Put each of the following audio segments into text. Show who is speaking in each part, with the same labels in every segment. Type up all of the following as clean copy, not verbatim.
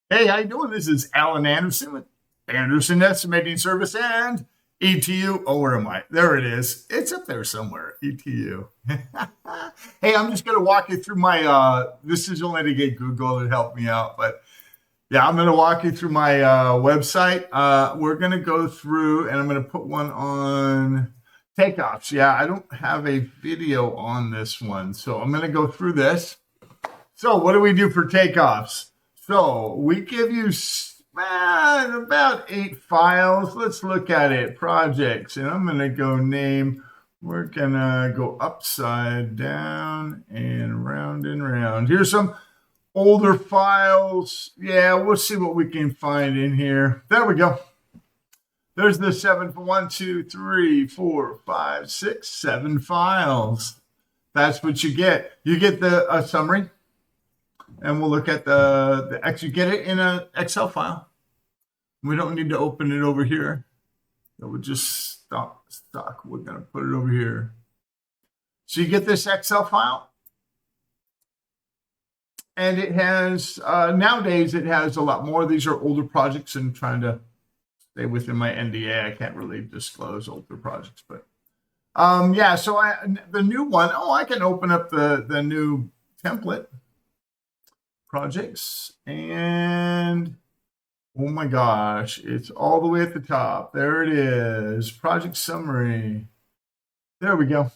Speaker 1: Hey, how you doing? This is Alan Anderson with Anderson Estimating Service and ETU. Oh, where am I? There it is. It's up there somewhere. ETU. Hey, I'm just going to walk you through my. This is only to get Google to help me out, but yeah, I'm going to walk you through my website. We're going to go through, and I'm going to put one on takeoffs. Yeah, I don't have a video on this one, so I'm going to go through this. So, what do we do for takeoffs? So we give you about 8 files. Let's look at it. Projects. And I'm going to go name. We're going to go upside down and round and round. Here's some older files. Yeah, we'll see what we can find in here. There we go. There's the 7 for 1, 2, 3, 4, 5, 6, 7 files. That's what you get. You get the summary. And we'll look at the X. You get it in an Excel file. We don't need to open it over here. It would just stop stock. We're going to put it over here. So you get this Excel file. And it has, nowadays, it has a lot more. These are older projects, and trying to stay within my NDA. I can't really disclose older projects. But yeah, so the new one, I can open up the new template. Projects, and oh my gosh, it's all the way at the top. There it is. Project summary. There we go.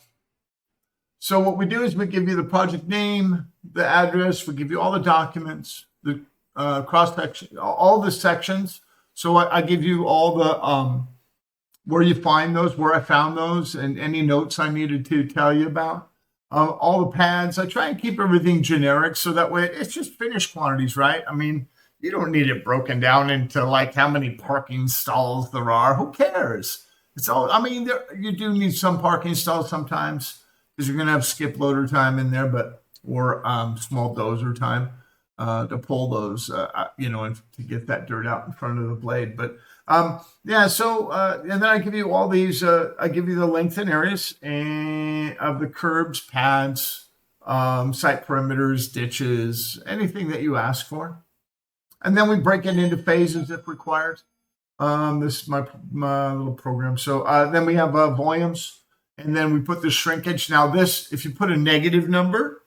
Speaker 1: So what we do is we give you the project name, the address, we give you all the documents, the cross section, all the sections. So I give you all the where you find those, where I found those, and any notes I needed to tell you about. All the pads. I try and keep everything generic, so that way it's just finished quantities, right? I mean, you don't need it broken down into like how many parking stalls there are. Who cares? It's all, I mean, you do need some parking stalls sometimes because you're going to have skip loader time in there, or small dozer time to pull those, and to get that dirt out in front of the blade. But yeah, so and then I give you all these. I give you the length and areas of the curbs, pads, site perimeters, ditches, anything that you ask for, and then we break it into phases if required. This is my little program. So then we have volumes, and then we put the shrinkage. Now this, if you put a negative number,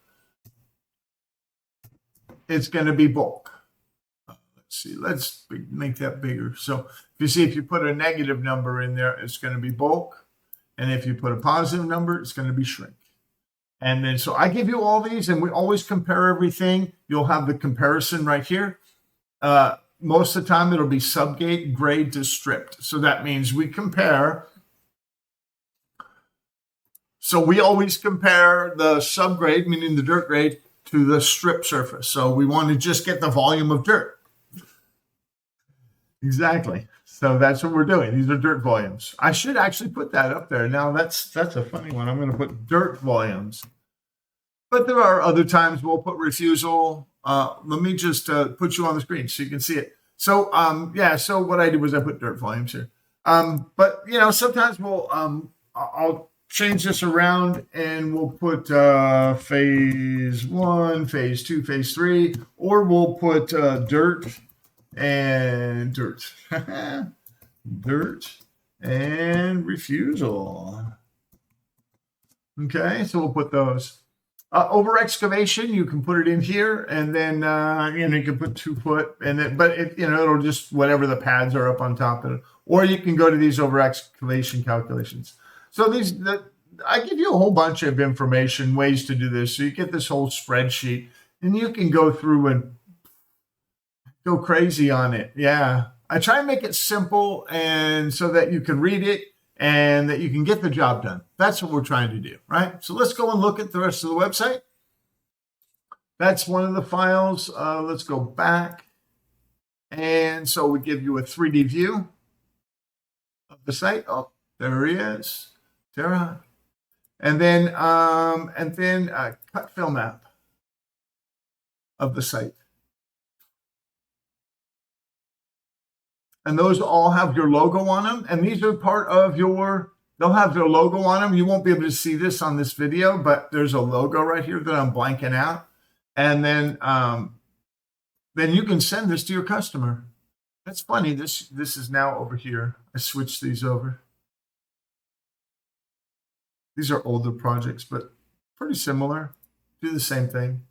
Speaker 1: it's going to be bulk. See, let's make that bigger. So if you put a negative number in there, it's going to be bulk. And if you put a positive number, it's going to be shrink. And then, so I give you all these, and we always compare everything. You'll have the comparison right here. Most of the time, it'll be subgrade, grade to stripped. So that means we compare. So we always compare the subgrade, meaning the dirt grade, to the strip surface. So we want to just get the volume of dirt. Exactly. So that's what we're doing. These are dirt volumes. I should actually put that up there. Now that's a funny one. I'm going to put dirt volumes. But there are other times we'll put refusal. Let me just put you on the screen so you can see it. So yeah, so what I did was I put dirt volumes here. But sometimes I'll change this around and we'll put phase 1, phase 2, phase 3, or we'll put dirt and dirt, dirt and refusal. Okay, so we'll put those. Over excavation, you can put it in here, and then you can put 2 foot, and then, but it'll just whatever the pads are up on top of it, or you can go to these over excavation calculations. So I give you a whole bunch of information, ways to do this, so you get this whole spreadsheet, and you can go through and go crazy on it. Yeah. I try and make it simple and so that you can read it and that you can get the job done. That's what we're trying to do, right? So let's go and look at the rest of the website. That's one of the files. Let's go back. And so we give you a 3D view of the site. Oh, there he is. Tara. And then a cut fill map of the site. And those all have your logo on them. And these are part of they'll have their logo on them. You won't be able to see this on this video, but there's a logo right here that I'm blanking out. And then then you can send this to your customer. That's funny. This is now over here. I switched these over. These are older projects, but pretty similar. Do the same thing.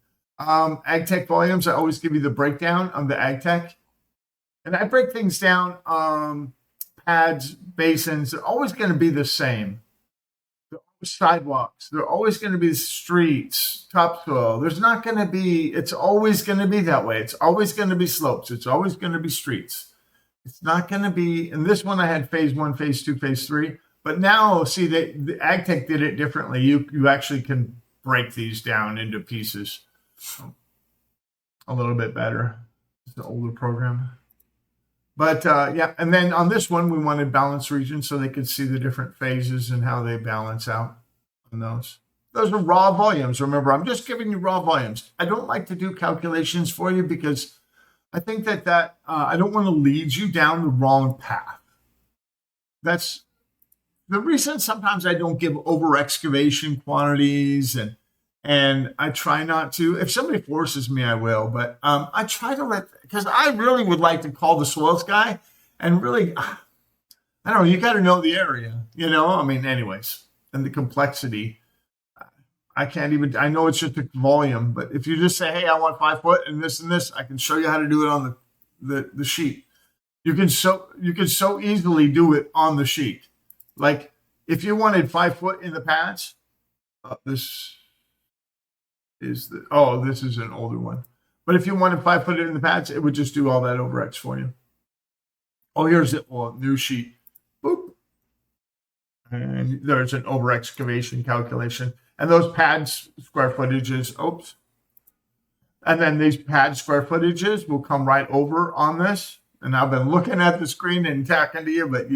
Speaker 1: AGTEK volumes, I always give you the breakdown on the AGTEK. And I break things down, pads, basins, they're always going to be the same. They're always sidewalks. They're always going to be streets, topsoil. There's not going to be, it's always going to be that way. It's always going to be slopes. It's always going to be streets. It's not going to be, in this one I had phase 1, phase 2, phase 3. But now, see, the AGTEK did it differently. You actually can break these down into pieces a little bit better. It's an older program. But yeah, and then on this one, we wanted balance regions so they could see the different phases and how they balance out on those. Those are raw volumes. Remember, I'm just giving you raw volumes. I don't like to do calculations for you because I think that I don't want to lead you down the wrong path. That's the reason sometimes I don't give over excavation quantities, and I try not to. If somebody forces me, I will. But I try to because I really would like to call the soils guy and really, I don't know, you got to know the area, I mean, anyways, and the complexity. I can't even, I know it's just a volume, but if you just say, hey, I want 5 foot and this, I can show you how to do it on the sheet. You can so easily do it on the sheet. Like if you wanted 5 foot in the pads, this is an older one. But if you wanted 5 foot in the pads, it would just do all that over X for you. Oh, here's it. Well, new sheet. Boop. And there's an over excavation calculation. And those pads square footages, oops. And then these pad square footages will come right over on this. And I've been looking at the screen and talking to you, but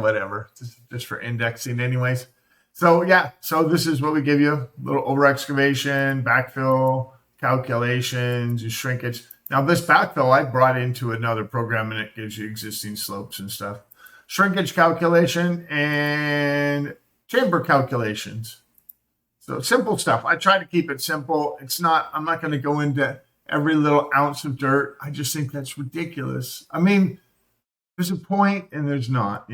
Speaker 1: whatever. Just for indexing anyways. So yeah, so this is what we give you. A little over excavation, backfill, calculations, your shrinkage. Now this backfill I brought into another program and it gives you existing slopes and stuff. Shrinkage calculation and chamber calculations. So simple stuff. I try to keep it simple. I'm not going to go into every little ounce of dirt. I just think that's ridiculous. I mean, there's a point and there's not,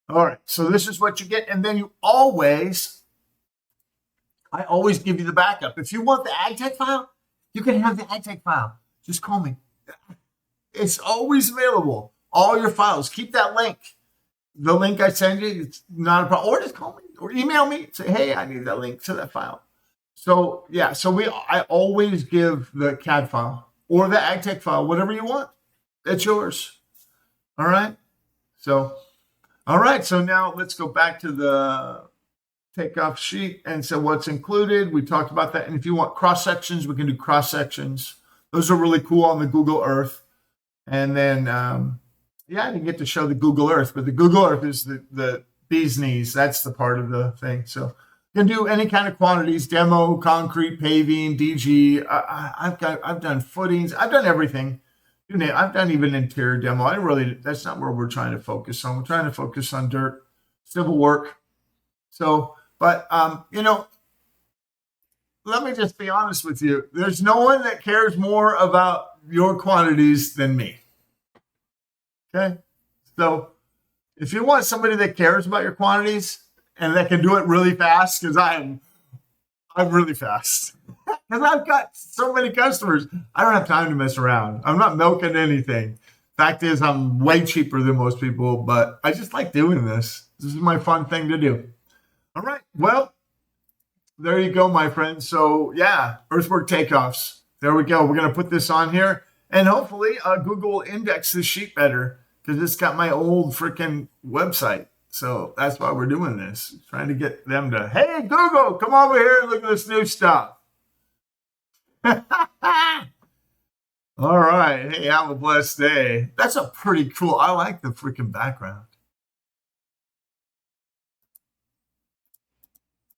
Speaker 1: All right, so this is what you get. And then I always give you the backup. If you want the AGTEK file, you can have the AGTEK file. Just call me. It's always available. All your files. Keep that link. The link I send you, it's not a problem. Or just call me or email me. Say, hey, I need that link to that file. So yeah, I always give the CAD file or the AGTEK file, whatever you want. It's yours. All right. So now let's go back to the takeoff sheet. And so what's included, we talked about that. And if you want cross sections, we can do cross sections. Those are really cool on the Google Earth. And then, I didn't get to show the Google Earth, but the Google Earth is the bee's knees. That's the part of the thing. So you can do any kind of quantities, demo, concrete, paving, DG. I've done footings. I've done everything. I've done even interior demo. That's not where we're trying to focus on. We're trying to focus on dirt, civil work. So, but, let me just be honest with you. There's no one that cares more about your quantities than me. Okay. So if you want somebody that cares about your quantities and that can do it really fast, because I'm really fast. Because I've got so many customers, I don't have time to mess around. I'm not milking anything. Fact is, I'm way cheaper than most people, but I just like doing this. This is my fun thing to do. All right. Well, there you go, my friends. So yeah, Earthwork takeoffs. There we go. We're going to put this on here. And hopefully Google will index this sheet better because it's got my old freaking website. So that's why we're doing this. Trying to get them to, hey, Google, come over here and look at this new stuff. All right. Hey, have a blessed day. That's a pretty cool. I like the freaking background.